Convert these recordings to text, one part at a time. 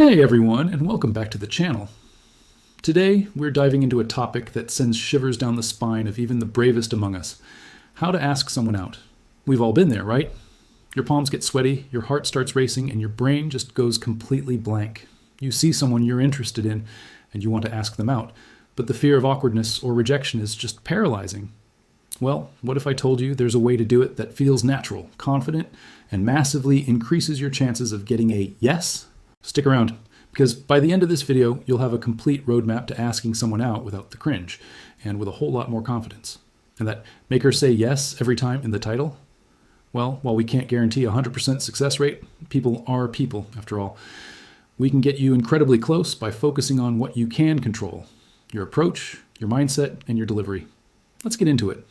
Hey everyone, and welcome back to the channel. Today, we're diving into a topic that sends shivers down the spine of even the bravest among us. How to ask someone out. We've all been there, right? Your palms get sweaty, your heart starts racing, and your brain just goes completely blank. You see someone you're interested in, and you want to ask them out, but the fear of awkwardness or rejection is just paralyzing. Well, what if I told you there's a way to do it that feels natural, confident, and massively increases your chances of getting a yes? Stick around, because by the end of this video, you'll have a complete roadmap to asking someone out without the cringe, and with a whole lot more confidence. And that make her say yes every time in the title? Well, while we can't guarantee a 100% success rate, people are people, after all. We can get you incredibly close by focusing on what you can control: your approach, your mindset, and your delivery. Let's get into it.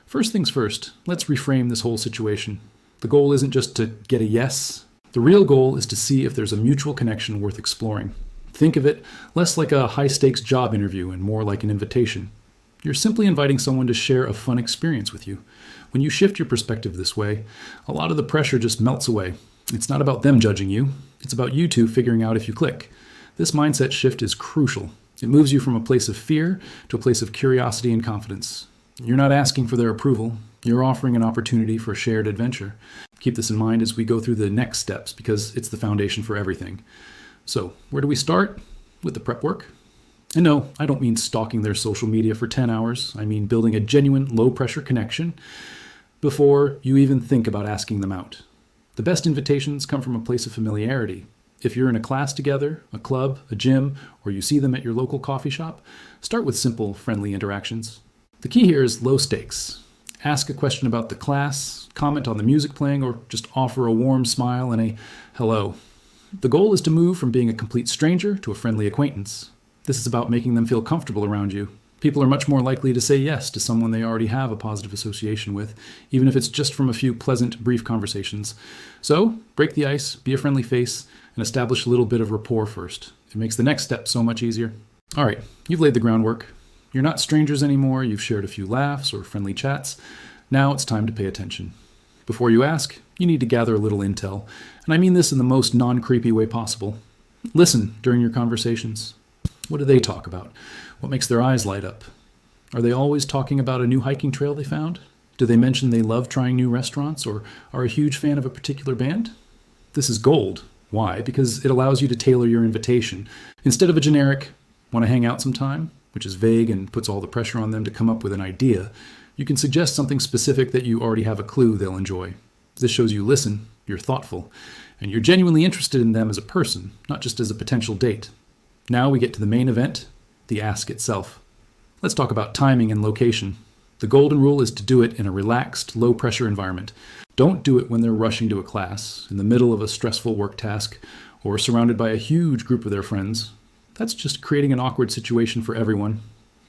First things first, let's reframe this whole situation. The goal isn't just to get a yes. The real goal is to see if there's a mutual connection worth exploring. Think of it less like a high-stakes job interview and more like an invitation. You're simply inviting someone to share a fun experience with you. When you shift your perspective this way, a lot of the pressure just melts away. It's not about them judging you. It's about you two figuring out if you click. This mindset shift is crucial. It moves you from a place of fear to a place of curiosity and confidence. You're not asking for their approval. You're offering an opportunity for shared adventure. Keep this in mind as we go through the next steps, because it's the foundation for everything. So, where do we start? With the prep work. And no, I don't mean stalking their social media for 10 hours. I mean building a genuine low-pressure connection before you even think about asking them out. The best invitations come from a place of familiarity. If you're in a class together, a club, a gym, or you see them at your local coffee shop, start with simple, friendly interactions. The key here is low stakes. Ask a question about the class, comment on the music playing, or just offer a warm smile and a hello. The goal is to move from being a complete stranger to a friendly acquaintance. This is about making them feel comfortable around you. People are much more likely to say yes to someone they already have a positive association with, even if it's just from a few pleasant, brief conversations. So, break the ice, be a friendly face, and establish a little bit of rapport first. It makes the next step so much easier. All right, you've laid the groundwork. You're not strangers anymore, you've shared a few laughs or friendly chats. Now it's time to pay attention. Before you ask, you need to gather a little intel, and I mean this in the most non-creepy way possible. Listen during your conversations. What do they talk about? What makes their eyes light up? Are they always talking about a new hiking trail they found? Do they mention they love trying new restaurants or are a huge fan of a particular band? This is gold. Why? Because it allows you to tailor your invitation. Instead of a generic, want to hang out sometime, which is vague and puts all the pressure on them to come up with an idea, you can suggest something specific that you already have a clue they'll enjoy. This shows you listen, you're thoughtful, and you're genuinely interested in them as a person, not just as a potential date. Now we get to the main event, the ask itself. Let's talk about timing and location. The golden rule is to do it in a relaxed, low-pressure environment. Don't do it when they're rushing to a class, in the middle of a stressful work task, or surrounded by a huge group of their friends. That's just creating an awkward situation for everyone.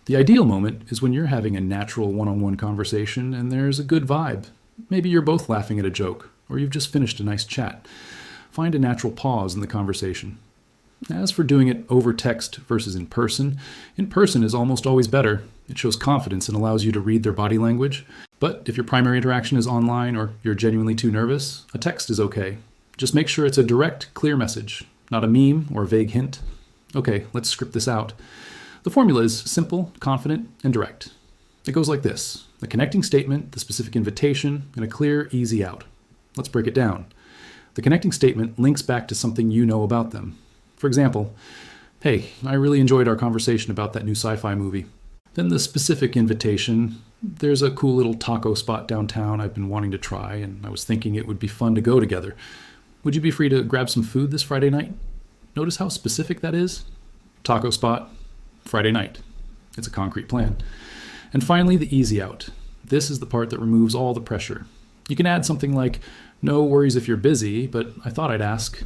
The ideal moment is when you're having a natural one-on-one conversation and there's a good vibe. Maybe you're both laughing at a joke, or you've just finished a nice chat. Find a natural pause in the conversation. As for doing it over text versus in person is almost always better. It shows confidence and allows you to read their body language. But if your primary interaction is online or you're genuinely too nervous, a text is okay. Just make sure it's a direct, clear message, not a meme or a vague hint. Okay, let's script this out. The formula is simple, confident, and direct. It goes like this: the connecting statement, the specific invitation, and a clear, easy out. Let's break it down. The connecting statement links back to something you know about them. For example, hey, I really enjoyed our conversation about that new sci-fi movie. Then the specific invitation: there's a cool little taco spot downtown I've been wanting to try, and I was thinking it would be fun to go together. Would you be free to grab some food this Friday night? Notice how specific that is? Taco spot, Friday night. It's a concrete plan. And finally, the easy out. This is the part that removes all the pressure. You can add something like, no worries if you're busy, but I thought I'd ask.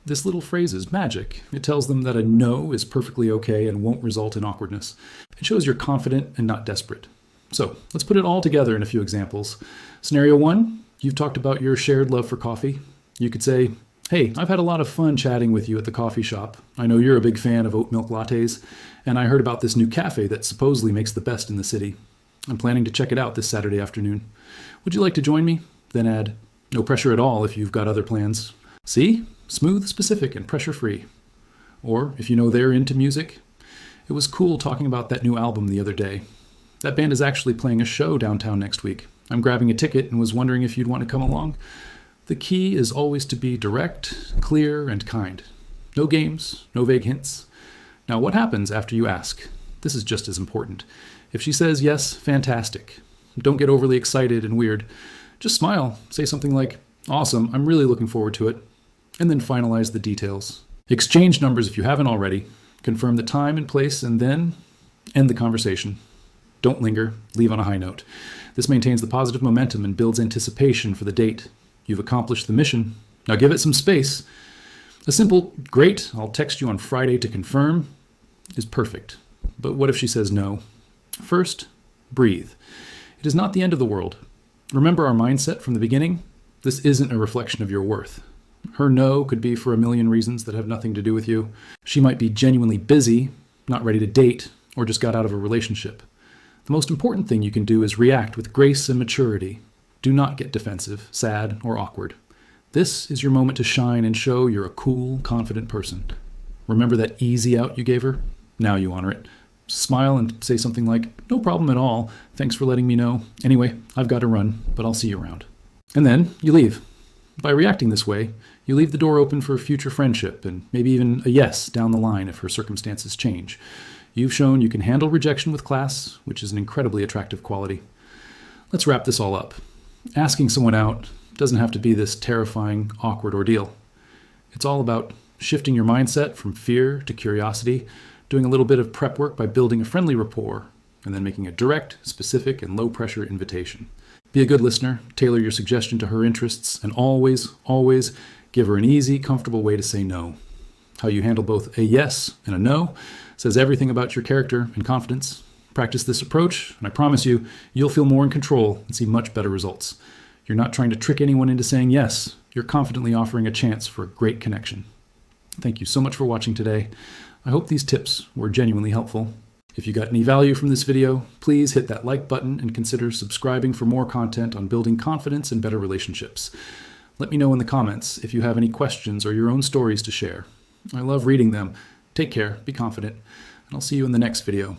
This little phrase is magic. It tells them that a no is perfectly okay and won't result in awkwardness. It shows you're confident and not desperate. So let's put it all together in a few examples. Scenario 1, you've talked about your shared love for coffee. You could say, hey, I've had a lot of fun chatting with you at the coffee shop. I know you're a big fan of oat milk lattes, and I heard about this new cafe that supposedly makes the best in the city. I'm planning to check it out this Saturday afternoon. Would you like to join me? Then add, no pressure at all if you've got other plans. See? Smooth, specific, and pressure-free. Or if you know they're into music, it was cool talking about that new album the other day. That band is actually playing a show downtown next week. I'm grabbing a ticket and was wondering if you'd want to come along. The key is always to be direct, clear, and kind. No games, no vague hints. Now, what happens after you ask? This is just as important. If she says yes, fantastic. Don't get overly excited and weird. Just smile. Say something like, awesome, I'm really looking forward to it. And then finalize the details. Exchange numbers if you haven't already. Confirm the time and place, and then end the conversation. Don't linger. Leave on a high note. This maintains the positive momentum and builds anticipation for the date. You've accomplished the mission. Now give it some space. A simple, great, I'll text you on Friday to confirm is perfect. But what if she says no? First, breathe. It is not the end of the world. Remember our mindset from the beginning? This isn't a reflection of your worth. Her no could be for a million reasons that have nothing to do with you. She might be genuinely busy, not ready to date, or just got out of a relationship. The most important thing you can do is react with grace and maturity. Do not get defensive, sad, or awkward. This is your moment to shine and show you're a cool, confident person. Remember that easy out you gave her? Now you honor it. Smile and say something like, no problem at all. Thanks for letting me know. Anyway, I've got to run, but I'll see you around. And then you leave. By reacting this way, you leave the door open for future friendship and maybe even a yes down the line if her circumstances change. You've shown you can handle rejection with class, which is an incredibly attractive quality. Let's wrap this all up. Asking someone out doesn't have to be this terrifying, awkward ordeal. It's all about shifting your mindset from fear to curiosity, doing a little bit of prep work by building a friendly rapport, and then making a direct, specific, and low-pressure invitation. Be a good listener, tailor your suggestion to her interests, and always, always give her an easy, comfortable way to say no. How you handle both a yes and a no says everything about your character and confidence. Practice this approach, and I promise you, you'll feel more in control and see much better results. You're not trying to trick anyone into saying yes. You're confidently offering a chance for a great connection. Thank you so much for watching today. I hope these tips were genuinely helpful. If you got any value from this video, please hit that like button and consider subscribing for more content on building confidence and better relationships. Let me know in the comments if you have any questions or your own stories to share. I love reading them. Take care, be confident, and I'll see you in the next video.